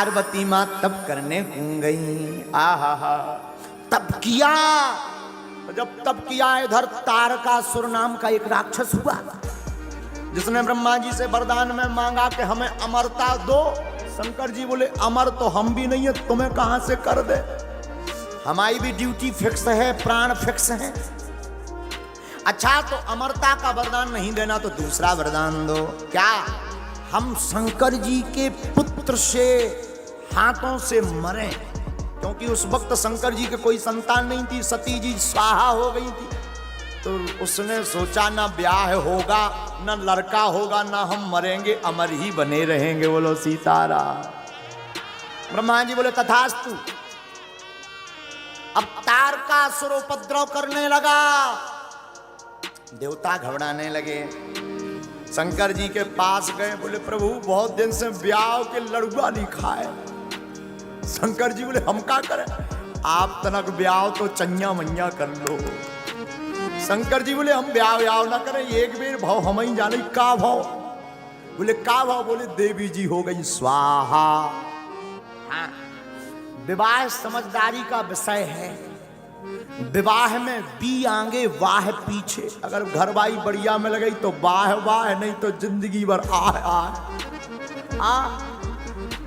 पार्वती मां तब करने कूं गई। आहा तब किया, जब तब किया इधर तारकासुर नाम का एक राक्षस हुआ, जिसने ब्रह्मा जी से वरदान में मांगा कि हमें अमरता दो। शंकर जी बोले अमर तो हम भी नहीं है, तुम्हें कहां से कर दे, हमारी भी ड्यूटी फिक्स है, प्राण फिक्स है। अच्छा तो अमरता का वरदान नहीं देना तो दूसरा वरदान दो। क्या? हम शंकर जी के पुत्र से हाथों से मरे, क्योंकि उस वक्त शंकर जी के कोई संतान नहीं थी, सती जी स्वाहा हो गई थी। तो उसने सोचा ना ब्याह होगा, ना लड़का होगा, ना हम मरेंगे, अमर ही बने रहेंगे। बोलो सीताराम। ब्रह्मा जी बोले तथास्तु। अब तारकासुर उपद्रव करने लगा, देवता घबराने लगे। शंकर जी के पास गए, बोले प्रभु बहुत दिन से ब्याह के लड़ुआ नहीं खाए। शंकर जी बोले हम क्या करें, आप तनक ब्याह तो चन्या मैया कर लो। शंकर जी बोले हम ब्याह ना करें, एक बेर भाव हम ही जाने का भाव। बोले का भाव? बोले देवी जी हो गई स्वाहा। हाँ, विवाह समझदारी का विषय है। विवाह में बी आगे वाह पीछे, अगर घरवाई बढ़िया में लगी तो वाह वाह, नहीं तो जिंदगी भर आह।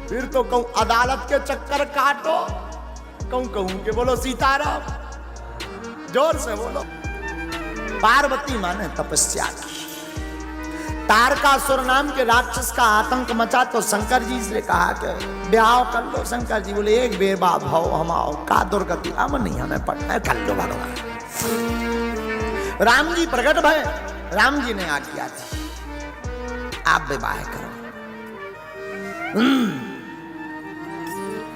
फिर तो कहूं अदालत के चक्कर काटो, कहूं के बोलो सीताराम, जोर से बोलो। पार्वती मां ने तपस्या की, तारकासुर नाम के राक्षस का आतंक मचा, तो शंकर जी से कहा कि ब्याह कर लो। शंकर जी बोले एक बेर बाप भाव हम आओ, का दुर्गति हम नहीं, हमें पढ़ना कर लो भगवान। राम जी प्रकट भय, राम जी ने आज्ञा दी आप विवाह करो।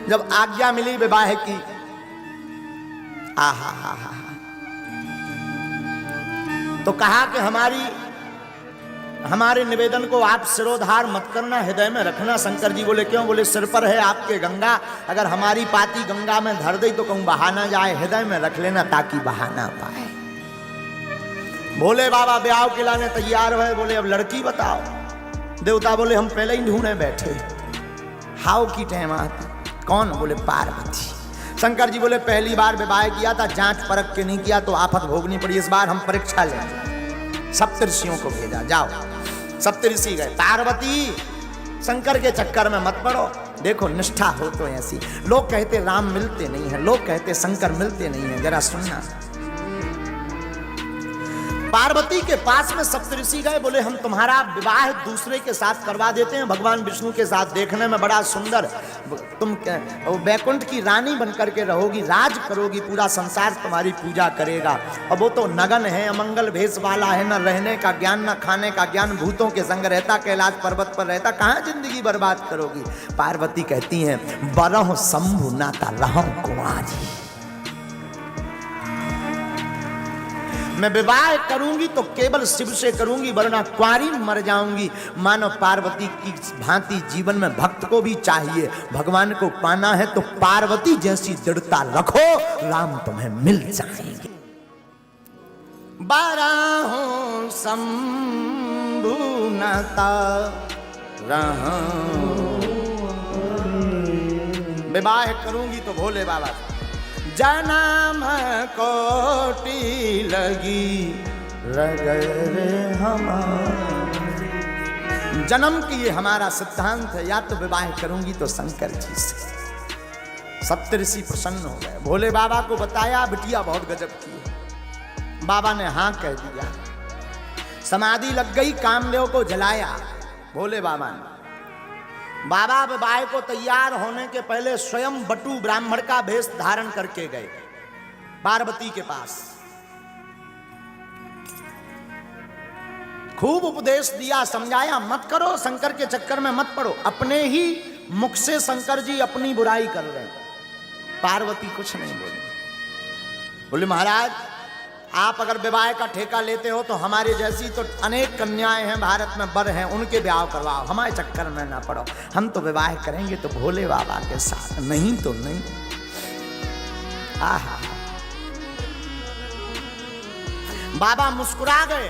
जब आज्ञा मिली विवाह की, आहा तो कहा कि हमारे निवेदन को आप सिरोधार मत करना, हृदय में रखना। शंकर जी बोले क्यों? बोले सिर पर है आपके गंगा, अगर हमारी पाती गंगा में धर दे तो कहूं बहा ना जाए, हृदय में रख लेना ताकि बहा ना पाए। भोले बाबा ब्याह के लाने तैयार हुए। बोले अब लड़की बताओ। देवता बोले हम पहले ही ढूंढने बैठे, हाउ की टाइम आती। कौन? बोले पार्वती। शंकर जी बोले पहली बार विवाह किया था, जांच परख के नहीं किया तो आफत भोगनी पड़ी, इस बार हम परीक्षा लेंगे। सप्तऋषियों को भेजा, जाओ। सप्तऋषि गए। पार्वती शंकर के चक्कर में मत पड़ो, देखो निष्ठा हो तो ऐसी। लोग कहते राम मिलते नहीं है, लोग कहते शंकर मिलते नहीं है, जरा सुनना। पार्वती के पास में सप्तऋषि गए, बोले हम तुम्हारा विवाह दूसरे के साथ करवा देते हैं, भगवान विष्णु के साथ, देखने में बड़ा सुंदर, तुम वैकुंठ की रानी बनकर के रहोगी, राज करोगी, पूरा संसार तुम्हारी पूजा करेगा। और वो तो नगन है, अमंगल भेष वाला है, न रहने का ज्ञान, न खाने का ज्ञान, भूतों के संग रहता, कैलाश पर्वत पर रहता, कहाँ जिंदगी बर्बाद करोगी। पार्वती कहती हैं बरहु शंभु नाता रहूं कुंवारी, मैं विवाह करूंगी तो केवल शिव से करूंगी, वरना कुंवारी मर जाऊंगी। मानो पार्वती की भांति जीवन में भक्त को भी चाहिए, भगवान को पाना है तो पार्वती जैसी दृढ़ता रखो, राम तुम्हें मिल जाएंगे। बारहों शंभु नाता रहूं, विवाह करूंगी तो भोले बाबा जन्म कोटि लगी रगरे हमारे। जन्म की ये हमारा सिद्धांत है, या तो विवाह करूंगी तो शंकर जी से। सप्तऋषि प्रसन्न हो गए, भोले बाबा को बताया, बिटिया बहुत गजब की है। बाबा ने हाँ कह दिया, समाधि लग गई, कामदेव को जलाया भोले बाबा ने। बाबा विवाह को तैयार होने के पहले स्वयं बटू ब्राह्मण का भेष धारण करके गए पार्वती के पास। खूब उपदेश दिया, समझाया, मत करो, शंकर के चक्कर में मत पड़ो। अपने ही मुख से शंकर जी अपनी बुराई कर रहे हैं। पार्वती कुछ नहीं बोली। बोले महाराज आप अगर विवाह का ठेका लेते हो तो हमारे जैसी तो अनेक कन्याएं हैं भारत में, बर हैं, उनके ब्याह करवाओ, हमारे चक्कर में ना पड़ो। हम तो विवाह करेंगे तो भोले बाबा के साथ, नहीं तो नहीं। आहा, बाबा मुस्कुरा गए,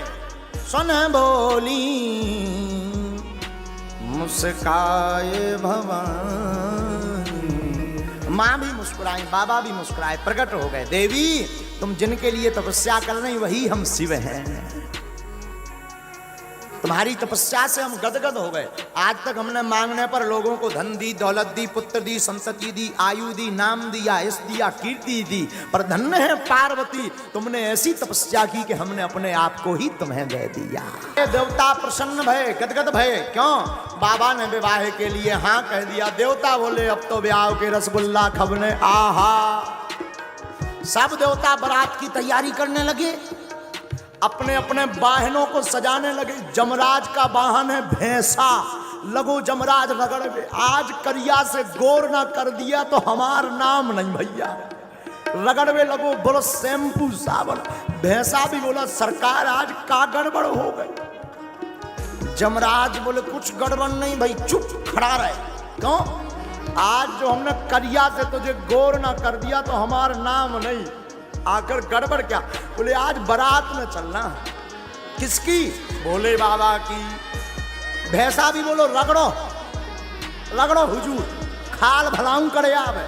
सुन भोली मुस्काए भवानी, मुस्कुराए, बाबा भी मुस्कुराए, प्रकट हो गए। देवी तुम जिनके लिए तपस्या कर रही वही हम शिव हैं, तुम्हारी तपस्या से हम गदगद हो गए। आज तक हमने मांगने पर लोगों को धन दी, दौलत दी, पुत्र दी, संतति दी, आयु दी, नाम दिया, यश दिया, कीर्ति दी, पर धन्य है पार्वती तुमने ऐसी तपस्या की कि हमने अपने आप को ही तुम्हें दे दिया। देवता प्रसन्न भय, गदगद भय। क्यों? बाबा ने विवाह के लिए हाँ कह दिया। देवता बोले अब तो ब्याह के रसगुल्ला खबने। आहा, सब देवता बारात की तैयारी करने लगे, अपने अपने वाहनों को सजाने लगे। जमराज का वाहन है भैंसा, लगो जमराज रगड़ में। आज करिया से गोर ना कर दिया तो हमार नाम नहीं भैया। रगड़ में लगो, बोलो शैम्पू साबुन। भैंसा भी बोला सरकार आज का गड़बड़ हो गई। जमराज बोले कुछ गड़बड़ नहीं भाई, चुप खड़ा रहे। क्यों? आज जो हमने करिया से तुझे गोर ना कर दिया तो हमार नाम नहीं। आकर गड़बड़ क्या? बोले आज बारात में चलना। किसकी? भोले बाबा की। भैंसा भी बोलो रगड़ो रगड़ो हुजूर, खाल भलाऊं करे आवे,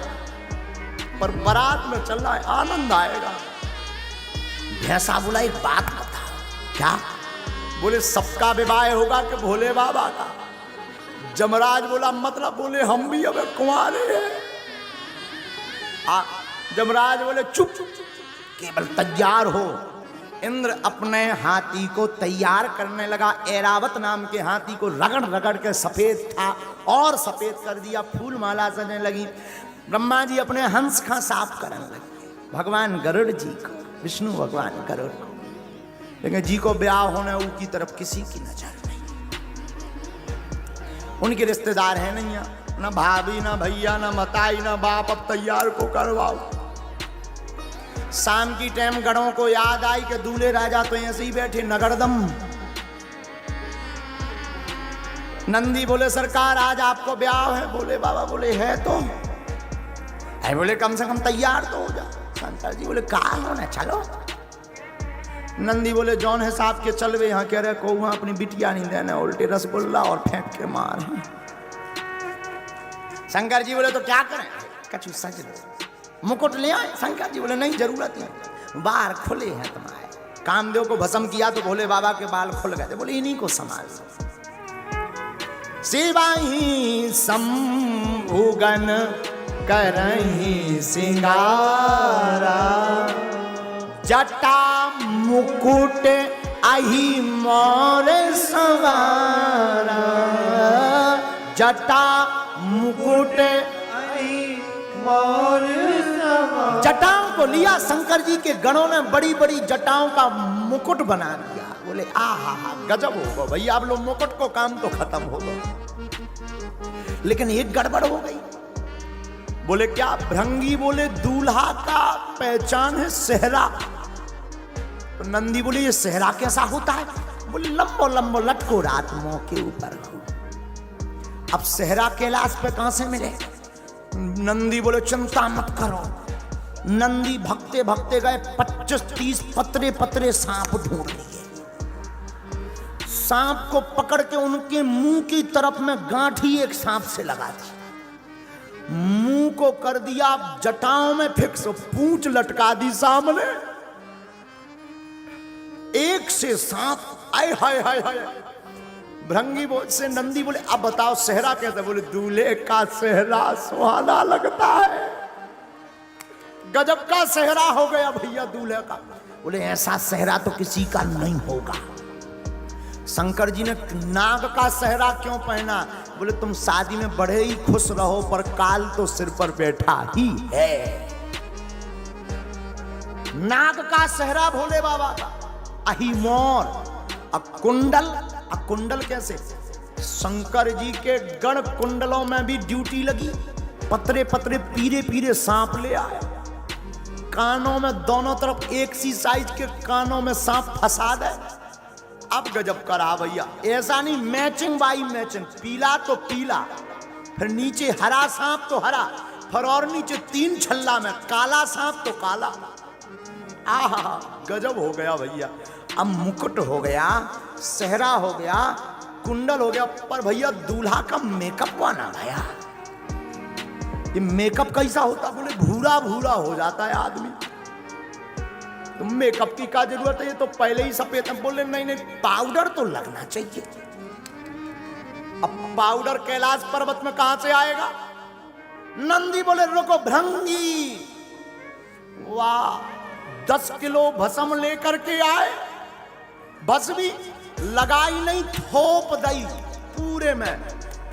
पर बारात में चलना है, आनंद आएगा। भैंसा बोला एक बात बता। क्या? बोले सबका विवाह होगा कि भोले बाबा का? जमराज बोला मतलब? बोले हम भी अब कुंवारे हैं। जमराज बोले चुप, केवल तैयार हो। इंद्र अपने हाथी को तैयार करने लगा। ऐरावत नाम के हाथी को रगड़ रगड़ के सफेद था और सफेद कर दिया, फूल माला सजने लगी। ब्रह्मा जी अपने हंस का साफ करने लगे, भगवान गरुड़ जी को, विष्णु भगवान गरुड़ को। लेकिन जी को ब्याह होने उनकी तरफ किसी की नजर नहीं। उनके रिश्तेदार है नहीं, ना भाभी, ना भैया, ना मताई, ना बाप। अब तैयार को करवाओ। शाम की टाइम गढ़ों को याद आई कि दूल्हे राजा तो ऐसे ही बैठे नगरदम। नंदी बोले सरकार आज आपको ब्याह है। बोले बाबा बोले है तो है। बोले कम से कम तैयार तो हो जा। शंकर जी बोले कहा होना चलो। नंदी बोले जौन है साहब के चलवे यहाँ कह रहे को वहां अपनी बिटिया नहीं देने, उल्टे रसगुल्ला और फेंक के मार। शंकर जी बोले तो क्या करें? कछु सच लो, मुकुट ले आए। शंकर जी बोले नहीं जरूरत नहीं, बाल खुले हैं तुम्हारे। कामदेव को भस्म किया तो भोले बाबा के बाल खुल गए। बोले इन्हीं को संभाल। शिवाही शंभुगन करही सिंगारा, जटा मुकुट आही मोर सवारा। जटा मुकुट जटाओं को लिया शंकर जी के गणों ने, बड़ी बड़ी जटाओं का मुकुट बना दिया। बोले आहा हा गजब होगा भैया, आप लोग मुकुट को काम तो खत्म होगा। लेकिन एक गड़बड़ हो गई। बोले क्या? भृंगी बोले दूल्हा का पहचान है सेहरा। तो नंदी बोले ये सेहरा कैसा होता है? बोले लंबो लंबो लटको रात मुंह के ऊपर हो। अब सेहरा कैलाश पे कहां से मिले? नंदी बोले चिंता मत करो। नंदी भगते भगते गए, 25-30 पतरे पतरे सांप ढूंढ लिए। सांप को पकड़ के उनके मुंह की तरफ में गांठी एक सांप से लगा दी, मुंह को कर दिया जटाओं में फिक्स, पूंछ लटका दी सामने। एक से सांप आए हाय हाय हाय। भृंगी से नंदी बोले अब बताओ सेहरा कैसे? बोले दूल्हे का सेहरा सुहाना लगता है। गजब का सेहरा हो गया भैया दूल्हे का। बोले ऐसा सेहरा तो किसी का नहीं होगा। शंकर जी ने नाग का सेहरा क्यों पहना? बोले तुम शादी में बड़े ही खुश रहो, पर काल तो सिर पर बैठा ही है। नाग का सेहरा भोले बाबा का। अही मोर कुंडल। कुंडल कैसे? शंकर जी के गण कुंडलों में भी ड्यूटी लगी। पतरे पतरे पीरे पीरे सांप ले आया। कानों में दोनों तरफ एक सी साइज के कानों में सांप फंसा दे। अब गजब करा भैया। ऐसा नहीं, मैचिंग बाई मैचिंग। पीला तो पीला, फिर नीचे हरा सांप तो हरा, फिर और नीचे 3 छल्ला में काला सांप तो काला। आहा गजब हो गया भैया। अब मुकुट हो गया, सेहरा हो गया, कुंडल हो गया, पर भैया दूल्हा का मेकअप बना भैया। ये मेकअप कैसा होता? बोले भूरा भूरा हो जाता है आदमी। तो मेकअप की क्या जरूरत है, ये तो पहले ही सफेद है। बोले नहीं नहीं, पाउडर तो लगना चाहिए। अब पाउडर कैलाश पर्वत में कहां से आएगा? नंदी बोले रुको भृंगी, वाह 10 किलो भस्म लेकर के आए, बस भी लगाई नहीं, थोप दई पूरे में।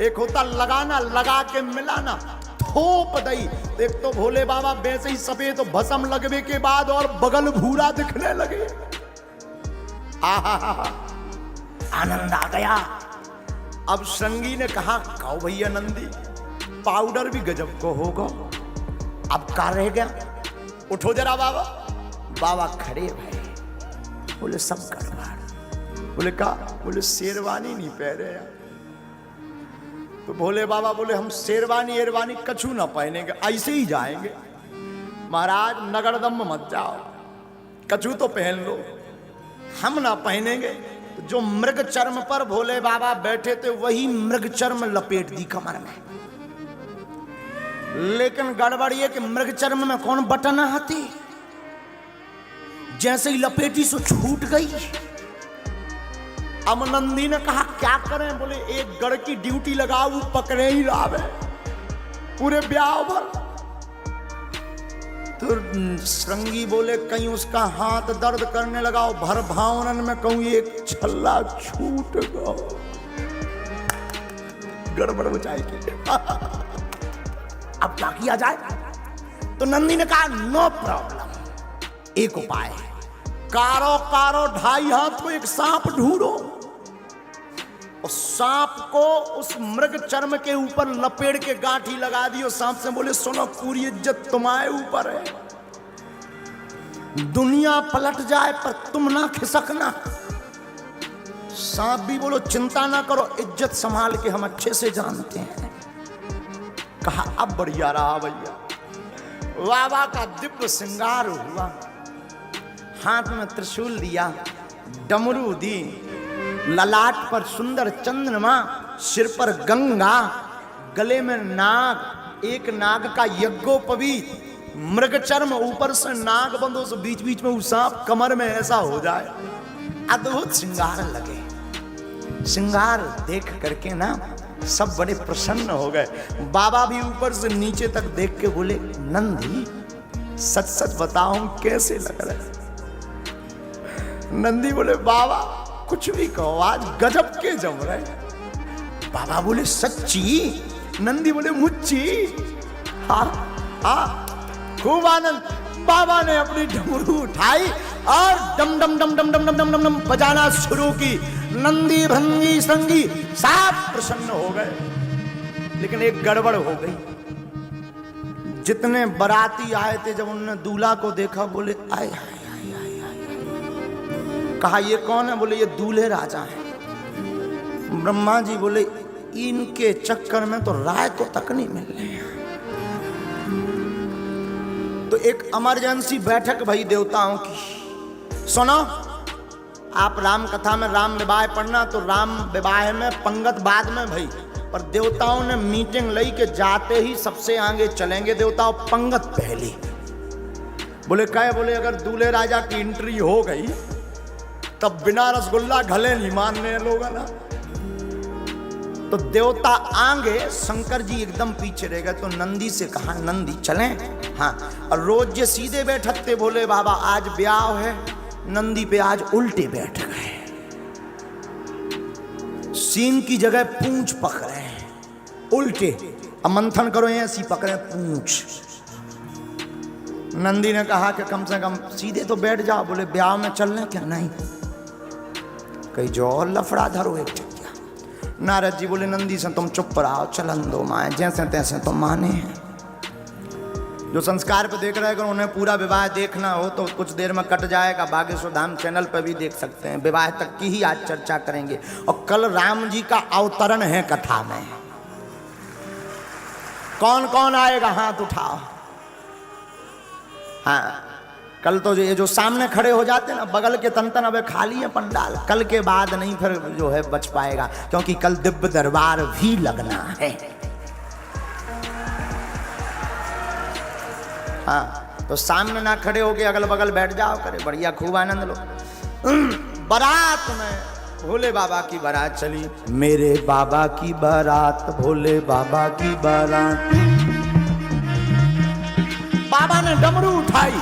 एक होता लगाना, लगा के मिलाना, थोप दई। एक तो भोले बाबा वैसे ही सफेद, तो भस्म लगने के बाद और बगल भूरा दिखने लगे। आहा आनंद आ गया। अब श्रृंगी ने कहा कहो भैया नंदी, पाउडर भी गजब को होगा, अब का रह गया, उठो जरा बाबा। बाबा खड़े भाई, बोले सब गड़बड़। बोले का? बोले शेरवानी नहीं पहने यार। तो भोले बाबा बोले हम शेरवानी एरवानी कछु ना पहनेंगे, ऐसे ही जाएंगे। महाराज नगरदम मत जाओ, कछु तो पहन लो, हम ना पहनेंगे। तो जो मृग चर्म पर भोले बाबा बैठे थे वही मृग चर्म लपेट दी कमर में। लेकिन गड़बड़ ये कि मृग चर्म में कौन बटन आती, जैसे ही लपेटी सो छूट गई। अब नंदी ने कहा क्या करें? बोले एक गढ़ की ड्यूटी लगाओ, पकड़े ही लावे पूरे ब्याह भर। तो श्रृंगी बोले कहीं उसका हाथ दर्द करने लगाओ, भर भावनन में कहूं एक छल्ला छूट गो, गड़बड़ हो जाएगी। अब क्या किया जाए? तो नंदी ने कहा नो प्रॉब्लम, एक उपाय है, कारो कारो 2.5 हाथ को एक सांप ढूंढो, और सांप को उस मृग चर्म के ऊपर लपेट के गांठी लगा दियो। सांप से बोले सुनो पूरी इज्जत तुम्हारे ऊपर है, दुनिया पलट जाए पर तुम ना खिसकना। सांप भी बोलो चिंता ना करो, इज्जत संभाल के हम अच्छे से जानते हैं। कहा अब बढ़िया रहा भैया। बाबा का दिव्य श्रृंगार हुआ, हाथ में त्रिशूल दिया, डमरू दी, ललाट पर सुंदर चंद्रमा, सिर पर गंगा, गले में नाग, एक नाग का यज्ञोपवीत, मृग चर्म, ऊपर से नाग बंदो से बीच बीच में सांप, कमर में ऐसा हो जाए। अद्भुत श्रृंगार लगे। श्रृंगार देख करके ना सब बड़े प्रसन्न हो गए। बाबा भी ऊपर से नीचे तक देख के बोले नंदी सच सच बताओ कैसे लग रहा है? नंदी बोले बाबा कुछ भी कहो, आज गजब के जम रहे। बाबा बोले सच्ची? नंदी बोले मुच्ची। हाँ हाँ खूब आनंद। बाबा ने अपनी डमरू उठाई और डम डम डम डम डम डम डम डम डम बजाना शुरू की। नंदी भृंगी श्रृंगी सब प्रसन्न हो गए, लेकिन एक गड़बड़ हो गई। जितने बाराती आए थे जब उन्होंने दूल्हा को देखा बोले आए आए। कहा ये कौन है? बोले ये दूल्हे राजा हैं। ब्रह्मा जी बोले इनके चक्कर में तो राय को तक नहीं मिल रही है। तो एक इमरजेंसी बैठक भई देवताओं की। सुनो, आप राम कथा में राम विवाह पढ़ना, तो राम विवाह में पंगत बाद में भई, पर देवताओं ने मीटिंग लई के जाते ही सबसे आगे चलेंगे देवताओं, पंगत पहली। बोले क्या? बोले अगर दूल्हे राजा की एंट्री हो गई तब बिना रसगुल्ला घले नहीं मानने लोग ना। तो देवता आगे, शंकर जी एकदम पीछे रह गए। तो नंदी से कहा नंदी चलें? हाँ। और रोज ये सीधे बैठते भोले बाबा, आज ब्याह है, नंदी पे आज उल्टे बैठ गए, सींग की जगह पूंछ पकड़े हैं उल्टे। अब मंथन करो ऐसी पकड़े पूंछ। नंदी ने कहा कि कम से कम सीधे तो बैठ जाओ। बोले ब्याह में चलने क्या? नहीं, कहीं जो और लफड़ा धरो एक चक्या। नारद जी बोले नंदी से तुम चुप रहो, चलन दो माए, जैसे तैसे तो माने हैं। जो संस्कार पे देख रहे हैं, अगर उन्हें पूरा विवाह देखना हो तो कुछ देर में कट जाएगा, बागेश्वर धाम चैनल पर भी देख सकते हैं। विवाह तक की ही आज चर्चा करेंगे। और कल राम जी का अवतरण है कथा में। कौन कौन आएगा हाथ उठाओ। हाँ, कल तो ये जो सामने खड़े हो जाते हैं ना, बगल के तन अब खाली है पंडाल, कल के बाद नहीं फिर जो है बच पाएगा, क्योंकि कल दिव्य दरबार भी लगना है। हाँ, तो सामने ना खड़े होके अगल बगल बैठ जाओ करे, बढ़िया खूब आनंद लो। बारात में भोले बाबा की बारात चली, मेरे बाबा की बारात, भोले बाबा की बारात। बाबा ने डमरू उठाई,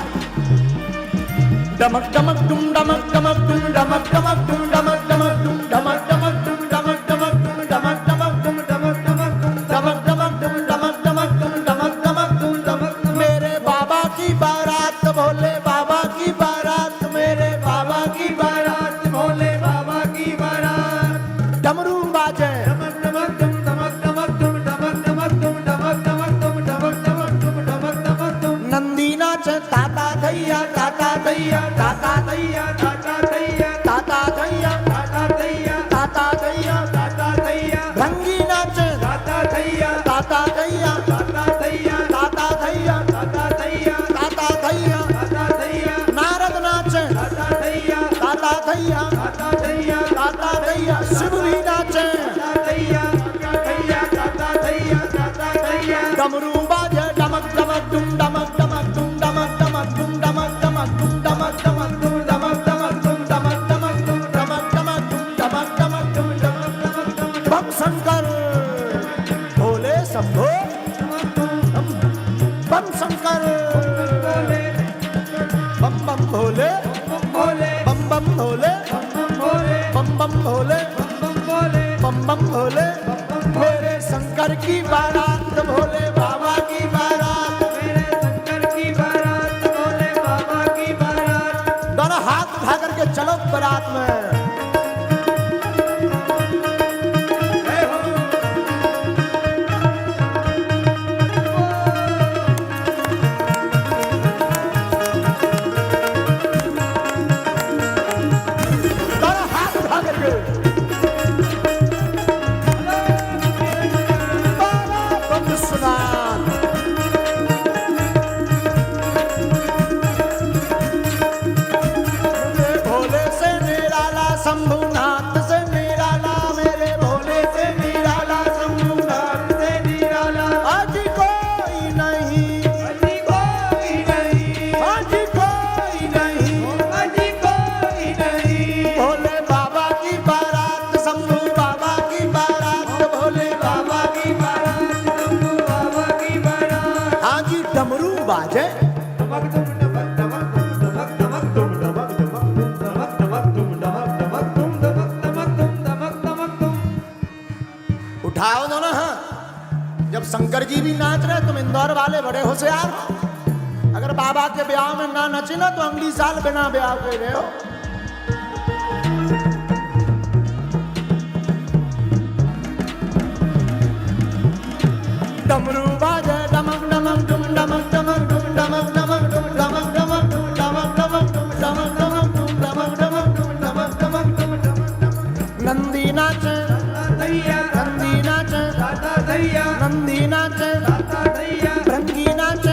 डमक डमक डुम डमक डमक डुम डमक डमक डुम डमक डमक डुम डमक डमक डुम डमक डमक डुम डमक डमक डुम डमक डमक डुम डमक डमक डुम डमक डमक डुम डमक डमक डुम डमक। मेरे बाबा की बारात, भोले बाबा की बारात, मेरे बाबा की बारात, भोले बाबा की बारात। डमरू बाजे, डमक डमक डुम डमक डमक डुम डमक डमक डुम डमक डमक डुम डमक डमक डुम डमक डमक डुम। नंदी नाच, ताता थैया ताता थैया ताता थैया ताता थैया ताता थैया ताता थैया ताता थैया ताता थैया। भंगी नाच, ताता थैया ताता थैया ताता थैया ताता थैया ताता थैया ताता थैया ताता थैया। नारद नाच, ताता थैया ताता थैया ताता थैया ताता थैया। शिव भी नाच, ताता थैया थैया ताता थैया ताता थैया। डमरू बाजे, डमक डमक डुम डमक डमक डुम डमक डमक डुम डमक डमक डुम डमक डमक डुम डमक डमक डुम डमक डमक डुम डमक डमक डुम डमक डमक डुम डमक डमक डुम। बम शंकर भोले शंभो, बम शंकर बम बम भोले, बम बम भोले, बम बम भोले, बम बम भोले। मेरे शंकर की बारात, भोले बाबा की बारात, मेरे शंकर की बारात, भोले बाबा की बारात। दोनों हाथ उठा करके चलो बारात में। दोनों हाथ उठा करके शंभुनाथ से निराला, मेरे भोले से निराला, शंभुनाथ से निराला। आज कोई नहीं, आज कोई नहीं, आज कोई नहीं, आज कोई नहीं। भोले बाबा की बारात, शंभु बाबा की बारात, भोले बाबा की बारात, शंभु बाबा की बारात। आज डमरू बाजे, उठाओ दोनों हाथ। जब शंकर जी भी नाच रहे, तुम इंदौर वाले बड़े होशियार हो। अगर बाबा के ब्याह में ना नचे ना तो अगली साल बिना ब्याह के रहे हो। डमरू बाजे, डमक डमक डुम डमक डमक डुम डमक डमक डुम डमक डमक डुम डमक डमक डुम डमक डमक डुम डमक डमक डुम डमक डमक डुम डमक डमक। नंदी नाच, नंदी नाच, नंदी नाच, भृंगी नाच,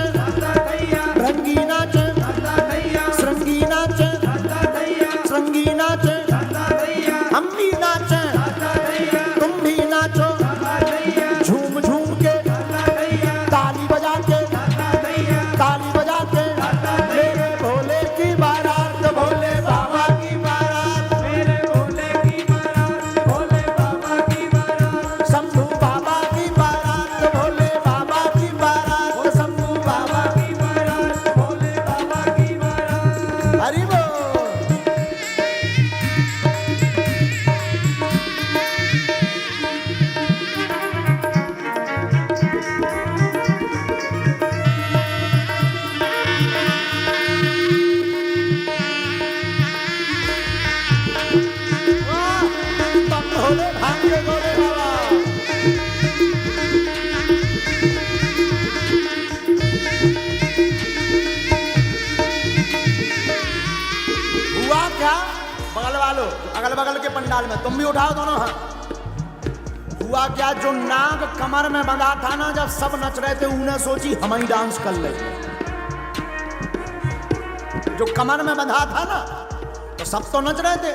भृंगी नाच, श्रृंगी नाच, श्रृंगी नाच। हम भी नाचे, तुम भी नाचो, झूम झूम के, ताली बजा के, ताली बजा के। मेरे भोले की बारात, भोले बाबा की बारात, मेरे भोले की बारात, भोले बाबा की बारात। शंभू बाबा की बारात, भोले बाबा की बारात, शंभू बाबा की बारात, भोले बाबा की बारात। हरि बोल। भोले भाग्य भोले बाबा। हुआ क्या? बगल वालों, अगल बगल के पंडाल में तुम भी उठाओ दोनों हाथ। हुआ क्या? जो नाग कमर में बंधा था ना, जब सब नच रहे थे, उन्हें सोची हम ही डांस कर ले। जो कमर में बंधा था ना, तो सब तो नच रहे थे,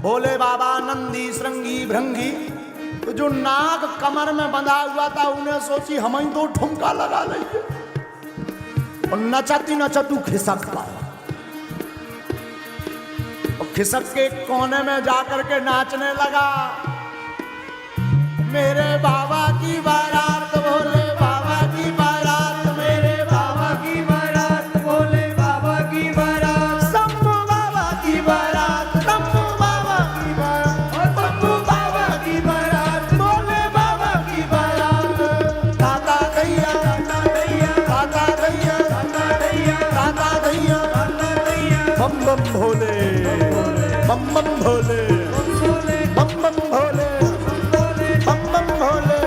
भोले बाबा, नंदी, श्रृंगी, भृंगी। तो जो नाग कमर में बंधा हुआ था, उन्हें सोची हम ही तो ठुमका लगा लेंगे। और नचती नचतू खिसक पाया और खिसक के कोने में जाकर के नाचने लगा। मेरे बाबा की बारात, भोले बाबा की बारात, मेरे बाबा की बारात, भोले बाबा की बारात, शंभू बाबा की बारात, शंभू बाबा की बारात, शंभू बाबा की बारात, भोले बाबा की बारात। दादा दैया, दादा दैया, दादा दैया, दादा दैया, दादा दैया, दादा दैया, बम बम भोले, बम बम भोले, बम बम भोले, बम बम भोले,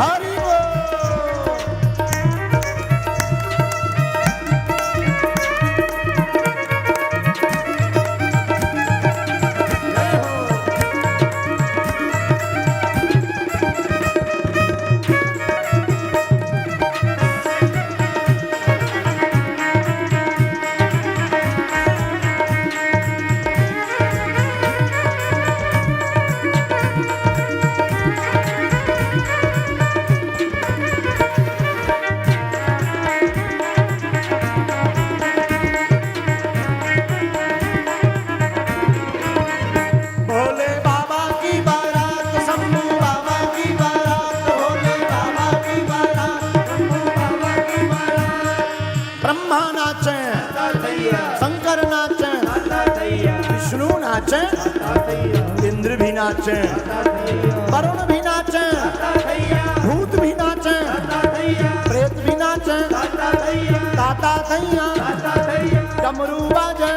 हरि इंद्र भी नाचे, वरुण भी नाचे, भूत भी नाचे, प्रेत भी नाचे, ताता थैया, डमरू बाजे,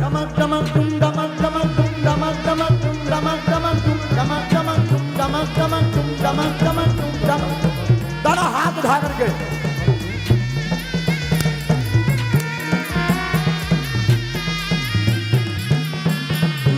डमक डमक डुम डमक डमक डुम डमक डमक डुम डमक डमक डुम डमक डमक डुम डमक डमक डुम डमक डमक डुम डमक। दोनों हाथ उठा करके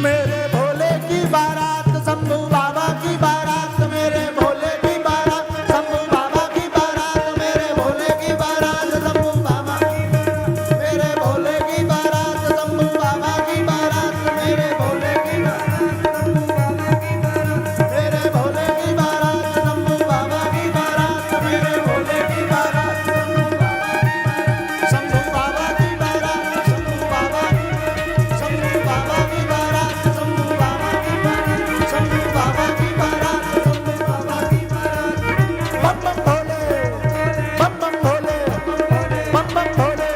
मेरे भोले की बारात, शंभू बाबा की बारात, मेरे भोले की बारात, शंभू बाबा की बारात, मेरे भोले की बारात, शंभू बाबा की बारात, मेरे भोले की बारात, शंभू बाबा की बारात, मेरे भोले की बारात, शंभू बाबा की बारात, मेरे भोले की बारात, शंभू बाबा की बारात, मेरे भोले की बारात, शंभू बाबा की बारात, शंभू बाबा की बारात, शंभू बाबा की बारात, शंभू बाबा की बारात, शंभू बाबा की बारात, शंभू बाबा की बारात, बम बम भोले, बम बम भोले, बम बम भोले,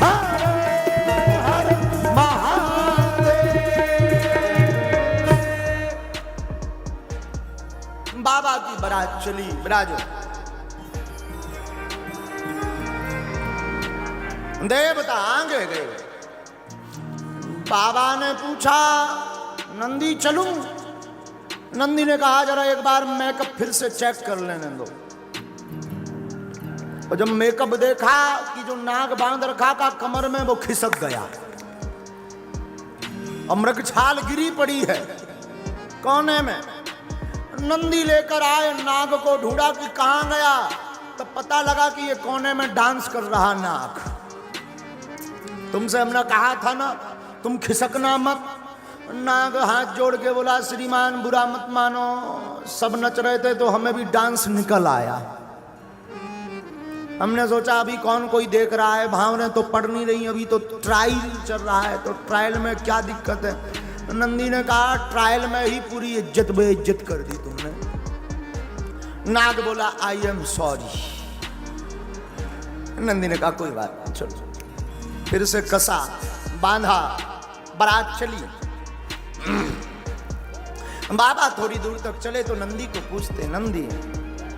हर हर महादेव। बाबा की बारात चली, विराजो। देवता आगे गए। बाबा ने पूछा नंदी चलूं? नंदी ने कहा जरा एक बार मेकअप फिर से चेक कर लेने दो। और जब मेकअप देखा कि जो नाग बांध रखा का कमर में वो खिसक गया, अमृत छाल गिरी पड़ी है कोने में। नंदी लेकर आए, नाग को ढूंढा कि कहां गया, तब पता लगा कि ये कोने में डांस कर रहा नाग। तुमसे हमने कहा था ना तुम खिसकना मत। नाग हाथ जोड़ के बोला श्रीमान बुरा मत मानो, सब नच रहे थे तो हमें भी डांस निकल आया। हमने सोचा अभी कौन कोई देख रहा है, भावने तो पड़ नहीं रही, अभी तो ट्रायल चल रहा है, तो ट्रायल में क्या दिक्कत है। नंदी ने कहा ट्रायल में ही पूरी इज्जत बेइज्जत कर दी तुमने। नाग बोला आई एम सॉरी। नंदी ने कहा कोई बात नहीं, चलो। फिर से कसा बांधा, बारात चली। बाबा थोड़ी दूर तक चले तो नंदी को पूछते, नंदी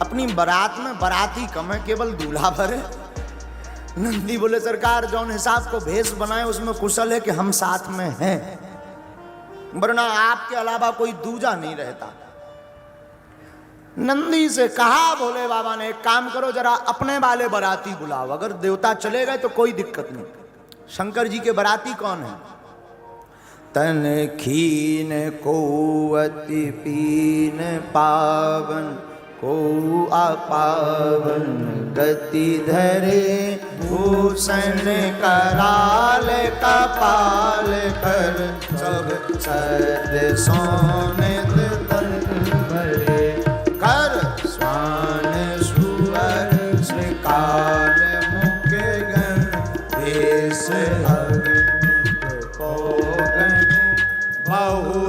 अपनी बारात में बाराती कम है, केवल दूल्हा भर है। नंदी बोले सरकार जौन हिसाब को भेष बनाए उसमें कुशल है कि हम साथ में हैं, वरना आपके अलावा कोई दूजा नहीं रहता। नंदी से कहा भोले बाबा ने एक काम करो जरा अपने वाले बाराती बुलाओ, अगर देवता चले गए तो कोई दिक्कत नहीं। शंकर जी के बाराती कौन है? तन खीन को अति पीन पावन को अपावन गति धरे भूषण कराल कपाल कर सब सद सोनित तन भरे कर स्वान सुअर श्रीकाल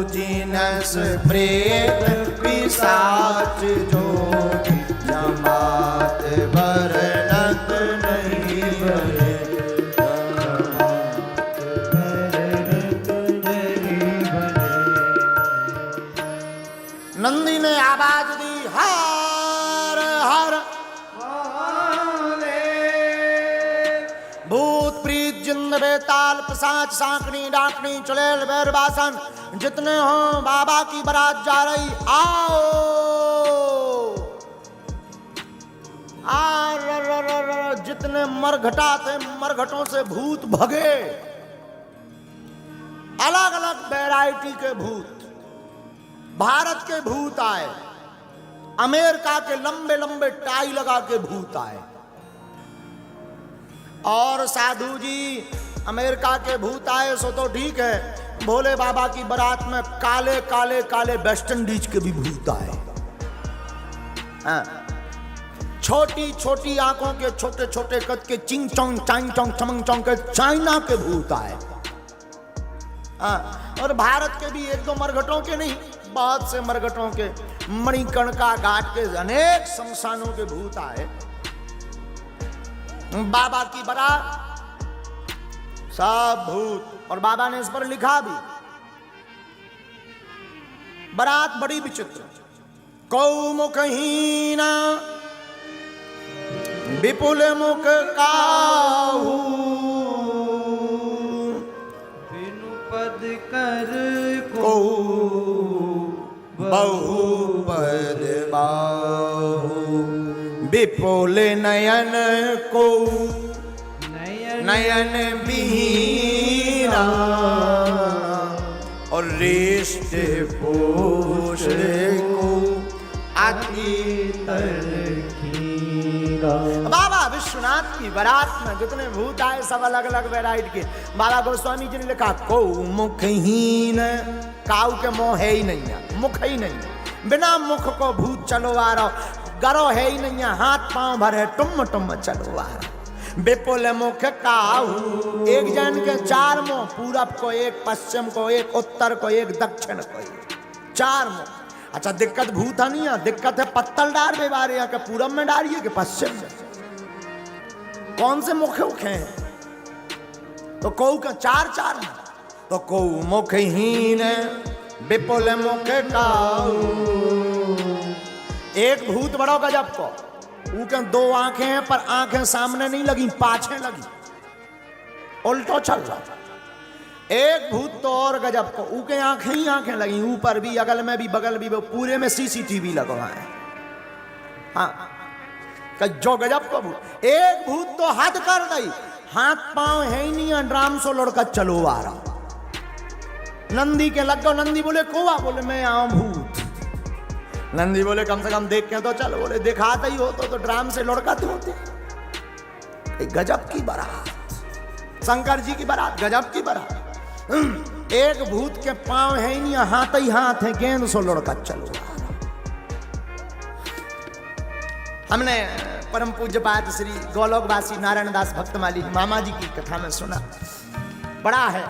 जिनस प्रेत पिशाच जोगी जमात बरनत नहीं बने। नंदी ने आवाज दी हर हर भूत प्रीत जिंद बेताल पिशाच सांकनी डाकनी चुड़ैल बैरबासन जितने हो बाबा की बारात जा रही आओ। जितने मरघटा थे मरघटों से भूत भगे। अलग अलग वैरायटी के भूत। भारत के भूत आए, अमेरिका के लंबे लंबे टाई लगा के भूत आए। और साधु जी अमेरिका के भूत आए सो तो ठीक है, भोले बाबा की बारात में काले काले काले वेस्ट इंडीज के भी भूत आए। छोटी छोटी आंखों के छोटे छोटे कद के चिंग चोंग चांग चोंग चमंग चोंग के चाइना के भूत आए। और भारत के भी एक दो मरघटों के नहीं, बहुत से मरघटों के, मणिकर्णिका घाट के अनेक शमशानों के भूत आए। बाबा की बारात सब भूत। और बाबा ने इस पर लिखा भी, बारात बड़ी विचित्र। कौ मुखहीना विपुल मुख काहू बिनु पद कर को बहुपद बाहु विपुल नयन को नयन बीरा और रेष्ट पोष को अति तरखीरा। बाबा विश्वनाथ की बारात में जितने भूत आए सब अलग अलग वैरायटी के। बाबा गोस्वामी जी ने लिखा को मुखहीन, काऊ के मुंह है ही नहीं है, मुख ही नहीं है, बिना मुख को भूत चलो आ रहा, गरो है ही नहीं है, हाथ पांव भरे टुम टुम चलो आ रहा। विपुल मुख काहू, एक जन के चार मुंह, पूरब को एक, पश्चिम को एक, उत्तर को एक, दक्षिण को एक, चार मुंह। अच्छा दिक्कत भूत नहीं है, दिक्कत है पत्तल डार बेवारे के पूरब में डालिए कि पश्चिम में, कौन से मुख हैं? तो कौ का चार चार है, तो कौ मुखहीन विपुल मुख काहू। एक भूत बड़ो गजब को, ऊके दो आंखें हैं पर आंखें सामने नहीं लगी, पाछे लगी, उल्टो चल रहा। एक भूत तो और गजब को, ऊके आंखें ही आंखें लगी, ऊपर भी अगल में भी बगल भी, पूरे में सीसीटीवी लगवा है। हाँ जो गजब को भूत। एक भूत तो हद कर गई, हाथ पांव है ही नहीं, ड्राम सो लड़का चलो आ रहा। नंदी के लग गो, नंदी बोले कोवा, बोले मैं आऊं भूत। नंदी बोले कम से कम देख के तो चलो, बोले दिखाता ही हो तो ड्राम से लड़काते होते। गजब की बारात, शंकर जी की बारात, गजब की बारात। एक भूत के पांव है ही नहीं, हाथ ही हाथ है, गेंद सो लड़का चलो। हमने परम पूज्य पाद श्री गोलोकवासी नारायण दास भक्तमाली मामा जी की कथा में सुना, बड़ा है।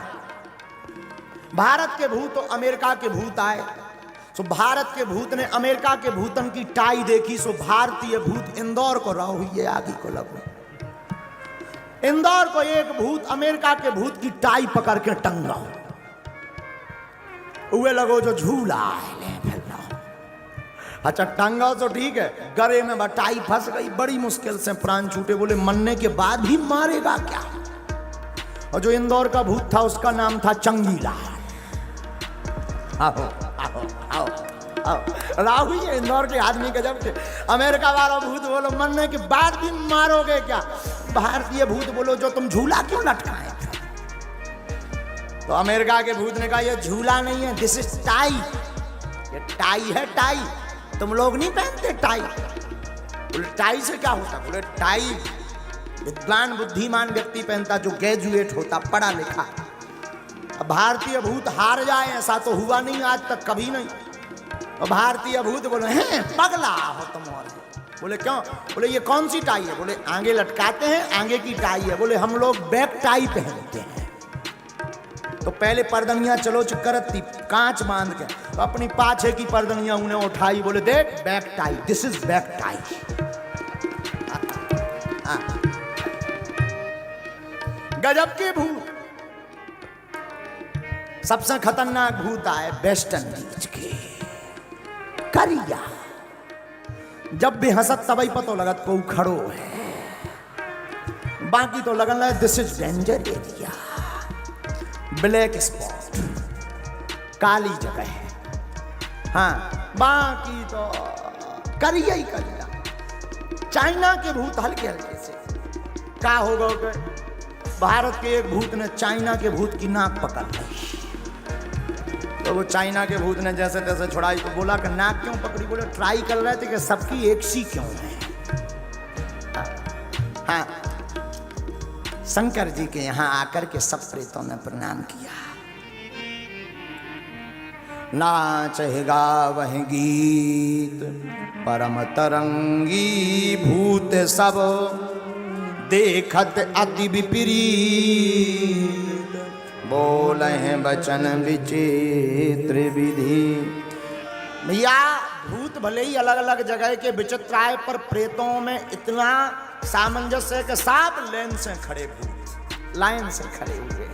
भारत के भूत तो अमेरिका के भूत आए, सो भारत के भूत ने अमेरिका के भूतन की टाई देखी, सो भारतीय भूत इंदौर को रहो हुई है, आगे को लगो। इंदौर को एक भूत अमेरिका के भूत की टाई पकड़ के टंगा हुए लगो जो झूला है। अच्छा टंगा तो ठीक है, गले में टाई फंस गई, बड़ी मुश्किल से प्राण छूटे। बोले मरने के बाद भी मारेगा क्या? और जो इंदौर का भूत था उसका नाम था चंगीलाल। आओ आओ आओ आओ, राहु ये इंदौर के आदमी गजब के। अमेरिका वाला भूत बोलो मरने के बाद भी मारोगे क्या? भारतीय भूत बोलो जो तुम झूला क्यों लटकाए? तो अमेरिका के भूत ने कहा ये झूला नहीं है, दिस इज टाई, ये टाई है, टाई। तुम लोग नहीं पहनते टाई। बोले टाई से क्या होता? बोले टाई विद्वान बुद्धिमान व्यक्ति पहनता जो ग्रेजुएट होता, पढ़ा लिखा। अब भारतीय भूत हार जाए ऐसा तो हुआ नहीं आज तक, कभी नहीं। और भारतीय भूत बोले हैं पगला हो तुम। और बोले क्यों? बोले ये कौन सी टाई है? बोले आगे लटकाते हैं, आगे की टाई है। बोले हम लोग बैक टाई पहनते हैं। तो पहले पर्दनियां चलो करती कांच बांध के, तो अपनी पाछे की पर्दनियां उन्हें उठाई, बोले देख back tie, this is back tie. गजब के भूत। सबसे खतरनाक भूत आए वेस्ट इंडीज के करिया। जब भी हंसत तबई पतो लगत को खड़ो है, बाकी तो लगन लगे this is danger area. Black spot, काली जगह है। हाँ, बाकी तो करिया ही करिया। चाइना के भूत हल्के हल्के से का हो गए, भारत के एक भूत ने चाइना के भूत की नाक पकड़ ली। तो वो चाइना के भूत ने जैसे तैसे छुड़ाई, तो बोला कि नाक क्यों पकड़ी? बोले ट्राई कर रहे थे कि सबकी एक सी क्यों है। हाँ, शंकर जी के यहां आकर के सब प्रेतों ने प्रणाम किया। नाचेगा वह गीत परम तरंगी, भूत सब देखत अति विपरीत, बोले हैं वचन विचित्र विधि। भैया भूत भले ही अलग अलग जगह के विचित्र आए, पर प्रेतों में इतना सामंजस्य है कि साफ लाइन से खड़े, भूत लाइन से खड़े हुए।